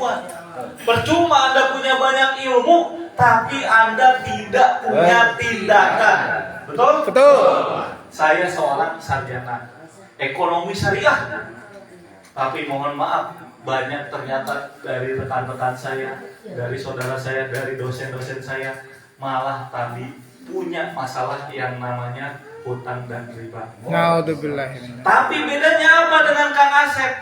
kuat. Percuma Anda punya banyak ilmu, tapi Anda tidak punya tindakan. Betul? Betul. Saya seorang sarjana ekonomi syariah, tapi mohon maaf, banyak ternyata dari rekan-rekan saya, dari saudara saya, dari dosen-dosen saya, malah tadi punya masalah yang namanya hutang dan riba. Naudzubillah. Tapi bedanya apa dengan Kang Asep?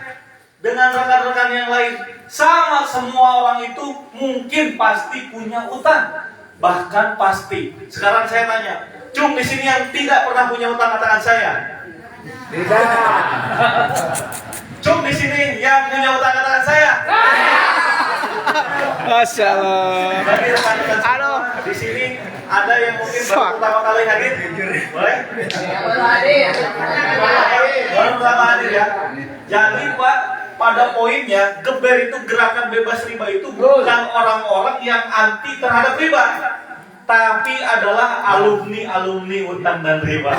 Dengan rekan-rekan yang lain, sama semua orang itu mungkin pasti punya utang, bahkan pasti. Sekarang saya tanya, Cung di sini yang tidak pernah punya utang, katakan saya. Tidak. Cung di sini yang punya utang, katakan saya. Masya Allah. Bagi rekan-rekan Halo. di sini ada yang mungkin baru pertama kali hadir, boleh? Baru pertama hadir ya. Jadi Pak, pada poinnya, geber itu gerakan bebas riba itu bukan orang-orang yang anti terhadap riba, tapi adalah alumni utang dan riba.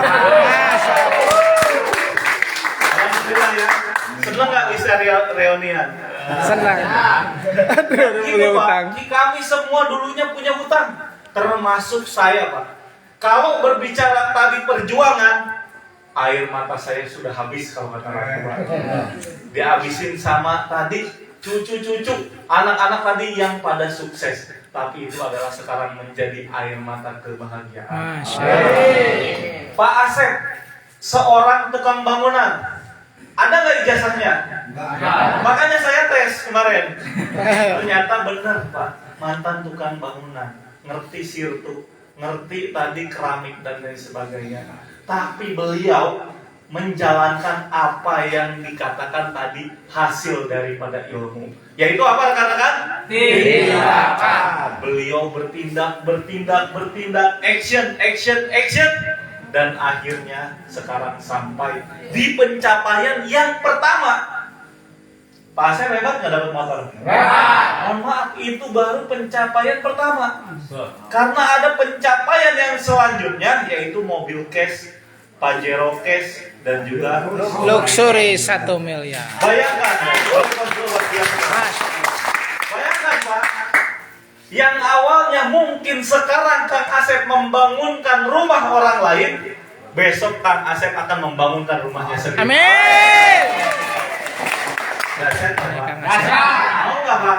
Alhamdulillah ya. Senang nggak bisa reunian? Senang. Gitu Pak, kami semua dulunya punya hutang, termasuk saya Pak. Kalau berbicara tadi perjuangan, air mata saya sudah habis kalau kata orang tua. Dihabisin sama tadi cucu-cucu, anak-anak tadi yang pada sukses. Tapi itu adalah sekarang menjadi air mata kebahagiaan. Pak Asep, seorang tukang bangunan. Ada nggak ijazahnya? Makanya saya tes kemarin. Ternyata benar Pak, mantan tukang bangunan, ngerti sirtu, ngerti tadi keramik dan lain sebagainya. Tapi beliau menjalankan apa yang dikatakan tadi hasil daripada ilmu. Yaitu apa rekan-rekan? Tindakan. Beliau bertindak, action. Dan akhirnya sekarang sampai di pencapaian yang pertama. Pak Asep hebat nggak dapat motor? Mohon maaf, itu baru pencapaian pertama. Karena ada pencapaian yang selanjutnya, yaitu mobil cash, Pajero cash, dan juga Luxury 1 miliar. bayangkan, bayangkan Pak, yang awalnya mungkin sekarang Kang Asep membangunkan rumah orang lain, besok Kang Asep akan membangunkan rumahnya sendiri. Amin. Dahsyat, Pak. Dahsyat. Mau nggak Pak?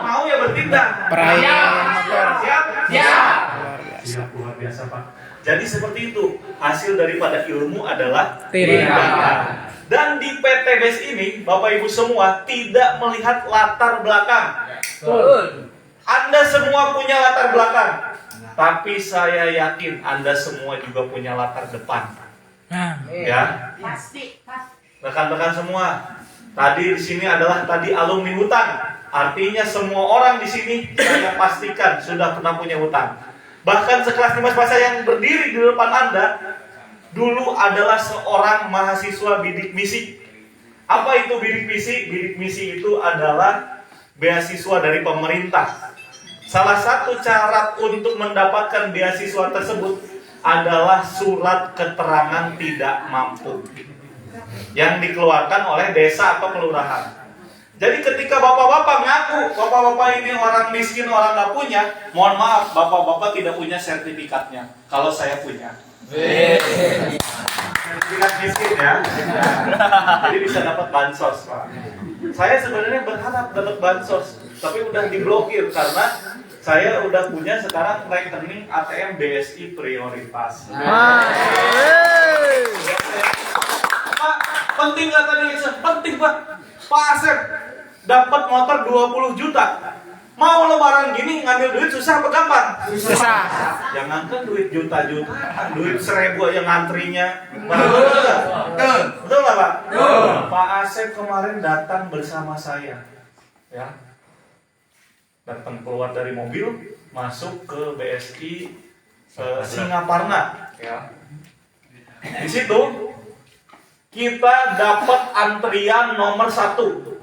Mau ya bertindak. Perayaan motor. Siap? Luar biasa. Siap, luar biasa Pak. Jadi seperti itu, hasil daripada ilmu adalah Tindakan. Dan di PTBS ini, Bapak Ibu semua tidak melihat latar belakang. Anda semua punya latar belakang, tapi saya yakin Anda semua juga punya latar depan. Ya, Pasti. rekan-rekan semua. Tadi di sini adalah tadi alumni hutang. Artinya semua orang di sini saya pastikan sudah pernah punya hutang. Bahkan sekelas Dimas Pasha yang berdiri di depan Anda dulu adalah seorang mahasiswa bidik misi. Apa itu bidik misi? Bidik misi itu adalah beasiswa dari pemerintah. Salah satu cara untuk mendapatkan beasiswa tersebut adalah surat keterangan tidak mampu yang dikeluarkan oleh desa atau kelurahan. Jadi ketika bapak-bapak ngaku, bapak-bapak ini orang miskin, orang nggak punya, mohon maaf, bapak-bapak tidak punya sertifikatnya. Kalau saya punya. Sertifikat miskin ya. Jadi bisa dapat bansos, Pak. Saya sebenarnya berharap dapat bansos, tapi udah diblokir karena saya udah punya sekarang rekening ATM BSI prioritas. Pak, penting nggak tadi Lisa? Penting Pak. Pak Asep dapat motor 20 juta. Mau lebaran gini ngambil duit susah apa gampang? Susah. Jangankan duit juta-juta, duit 1000 aja ngantrinya. Betul nggak Pak? Pak Asep kemarin datang bersama saya, ya. Datang keluar dari mobil, masuk ke BSI Singaparna, ya. Di situ kita dapat antrian nomor 1.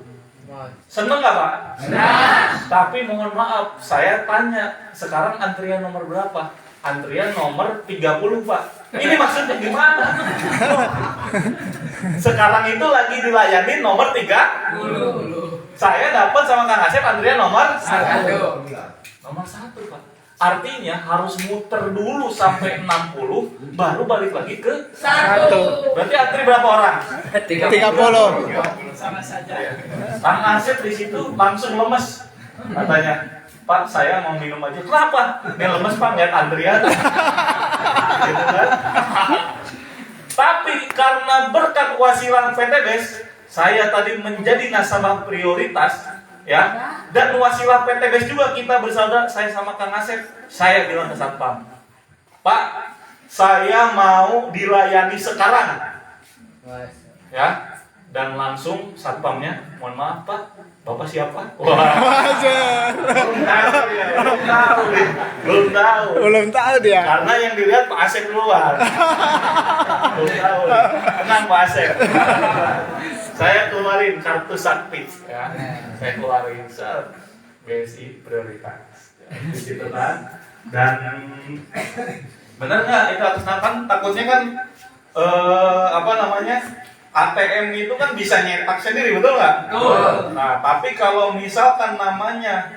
Seneng nggak Pak? Senang. Tapi mohon maaf, saya tanya, sekarang antrian nomor berapa? Antrian nomor 30 Pak. Ini maksudnya gimana? Sekarang itu lagi dilayani nomor 30. Saya dapat sama Kang Asep antrian nomor 1. Nomor 1, Pak. Artinya harus muter dulu sampai 60 baru balik lagi ke 1. Berarti antri berapa orang? 30. Sama saja. Kang Asep di situ langsung lemes. Katanya, "Pak, saya mau minum aja." "Kenapa?" "Ini lemes, Pak, lihat antrian." Gitu kan? Tapi karena berkat wasilah PT BES, saya tadi menjadi nasabah prioritas, ya. Dan wasilah PT BES juga kita bersaudara, saya sama Kang Asep. Saya bilang ke Satpam, "Pak, saya mau dilayani sekarang." Ya. Dan langsung Satpamnya, "Mohon maaf, Pak, Bapak siapa?" Wah. Belum tahu dia. Karena yang dilihat Pak Asep keluar. Belum tahu. Tenang Pak Asep. Saya keluarin kartu sakti, ya. Saya keluarin BSI prioritas. Di situ kan. Dan benar nggak itu atas nama kan takutnya kan ATM itu kan bisa nyetak sendiri, betul nggak? Betul. Nah, tapi kalau misalkan namanya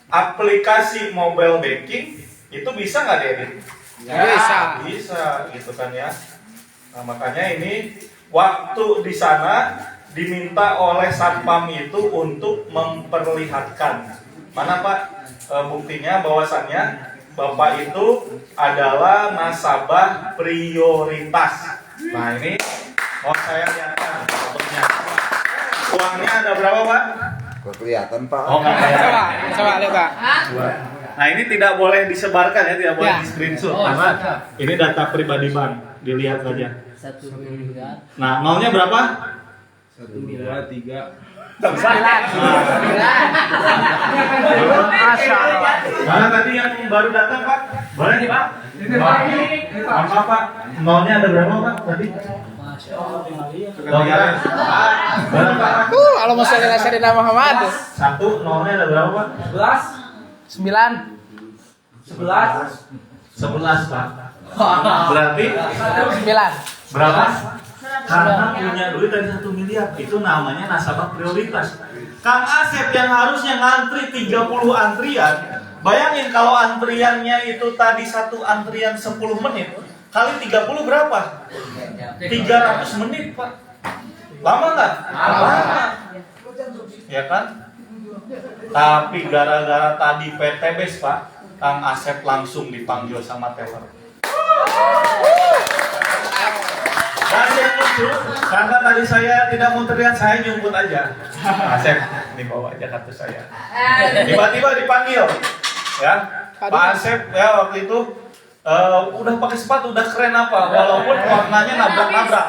aplikasi mobile banking, itu bisa nggak diedit? Bisa. Bisa, gitu kan ya. Nah, makanya ini waktu di sana diminta oleh Satpam itu untuk memperlihatkan. Mana Pak buktinya bahwasannya Bapak itu adalah nasabah prioritas. Nah, ini mau saya lihatkan fotonya. Uangnya ada berapa, Pak? Kok kelihatan Pak? Oh, nggak kelihatan. Coba lihat, Pak. Nah, ini tidak boleh disebarkan ya, tidak boleh Ya. di screenshot. Oh, Karena siap. ini data pribadi bank, dilihat saja. 1 miliar. Nah, nolnya berapa? 1, 2, 3. Mana tadi yang baru datang, Pak? Boleh nih, Pak? Apa, Pak? Nolnya ada berapa, Pak? Tadi? Masya Allah. Oh, ya. Berapa, Pak? Kalau mau saya Sayyidina Muhammad. 1, nolnya ada berapa, Pak? 11. 11, Pak. Berarti 9. berapa? Karena punya duit dari 1 miliar. Itu namanya nasabah prioritas. Kang Asep yang harusnya ngantri 30 antrian. Bayangin kalau antriannya itu tadi satu antrian 10 menit kali 30 berapa? 300 menit, Pak. Lama nggak? Lama. Ya kan? Tapi gara-gara tadi PT BES, Pak, Kang Asep langsung dipanggil sama teller. Dan yang lucu, karena tadi saya tidak mau terlihat, saya nyumput aja. Asep, ini bawa aja kartu saya. Tiba-tiba dipanggil, ya. Pak Asep, ya waktu itu udah pakai sepatu, udah keren apa? Walaupun warnanya nabrak-nabrak.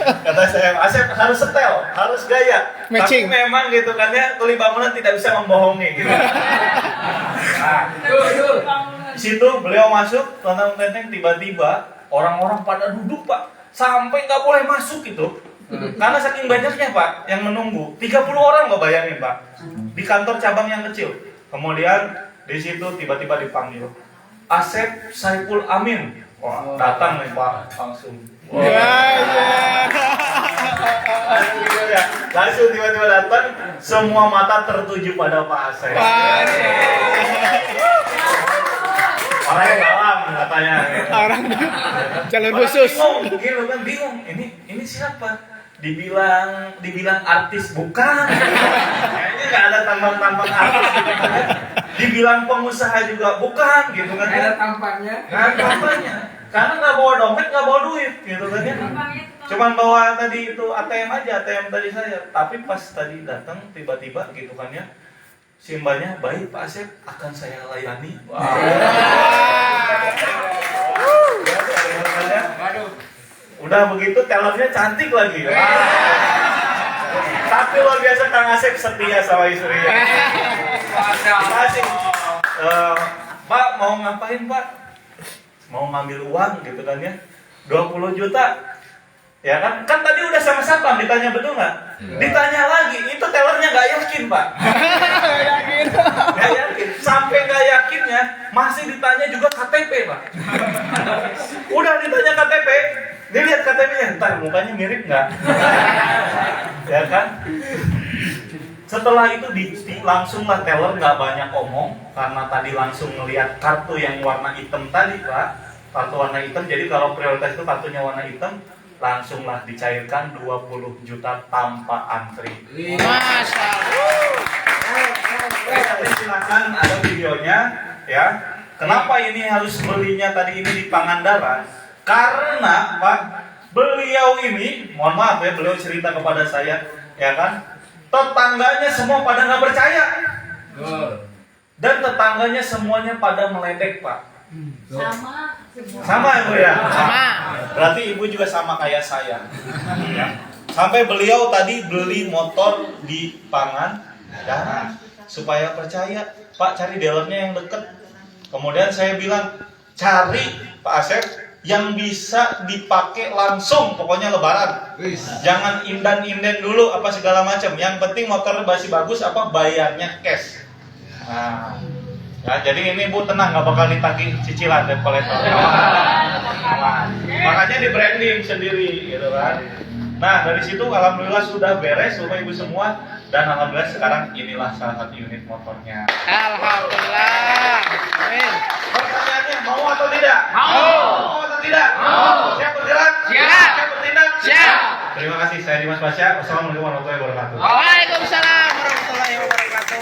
Kata saya, Asep harus setel, harus gaya. Matching. Tapi memang gitu kan ya, kuli bangunan tidak bisa membohongi gitu. Nah, di situ beliau masuk, tonton tenteng, tiba-tiba orang-orang pada duduk, Pak, sampai nggak boleh masuk gitu. Karena saking banyaknya, Pak, yang menunggu. 30 orang nggak bayangin, Pak, di kantor cabang yang kecil. Kemudian di situ tiba-tiba dipanggil Asep Saiful Amin. Wah, datang nih, Pak, langsung. Wah. Langsung tiba-tiba datang, semua mata tertuju pada Pak Asep. Orang dalam katanya. Orang jalur khusus. Bingung, gitu kan bingung. Ini siapa? Dibilang artis bukan. Kayaknya nggak ada tampang-tampang artis gitu kan. Dibilang pengusaha juga bukan gitu kan. Ada tampaknya. Nggak ada tampaknya. Karena nggak bawa dompet, nggak bawa duit gitu kan ya. Cuman bawa tadi itu ATM aja, ATM tadi saya. Tapi pas tadi datang tiba-tiba gitu kan ya. Simbanya, baik Pak Asep, akan saya layani. Wow. Udah begitu tellernya cantik lagi. Tapi luar biasa Kang Asep setia sama istrinya. Kasih. Pak mau ngapain Pak? Mau ngambil uang gitu kan ya. 20 juta. Ya kan tadi udah sama satpam ditanya betul nggak? Ditanya lagi, itu tellernya nggak yakin Pak. Nggak yakin. Sampai nggak yakinnya masih ditanya juga KTP Pak. Udah ditanya KTP, dilihat KTP-nya, entar mukanya mirip nggak? ya kan? Setelah itu langsunglah teller nggak banyak omong karena tadi langsung melihat kartu yang warna hitam tadi Pak, kartu warna hitam. Jadi kalau prioritas itu kartunya warna hitam, langsunglah dicairkan 20 juta tanpa antri. Masya Tapi silakan ada videonya ya. Kenapa ini harus belinya tadi ini di Pangandaran? Karena Pak, beliau ini, mohon maaf ya, beliau cerita kepada saya, ya kan? Tetangganya semua pada nggak percaya. Dan tetangganya semuanya pada meledek Pak. Sama ya Bu ya? Sama. Berarti Ibu juga sama kayak saya. Ya. Sampai beliau tadi beli motor di Pangandaran supaya percaya. Pak, cari dealernya yang deket. Kemudian saya bilang, cari Pak Asep yang bisa dipakai langsung, pokoknya lebaran. Jangan inden dulu apa segala macam. Yang penting motornya masih bagus, apa bayarnya cash. Nah, ya, jadi ini Bu tenang, nggak bakal ditagih cicilan debt collector. Makanya di branding sendiri, gitu kan. Nah, dari situ alhamdulillah sudah beres Bapak Ibu semua, dan alhamdulillah sekarang inilah salah satu unit motornya. Alhamdulillah. Amin. Pertanyaannya, mau atau tidak? Mau. Mau atau tidak? Mau. Siap bergerak? Siap. Siap bertindak? Siap. Terima kasih, saya Dimas Pasya. Wassalamualaikum warahmatullahi wabarakatuh. Waalaikumsalam warahmatullahi wabarakatuh.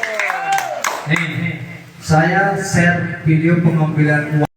Nih, saya share video pengambilan uang.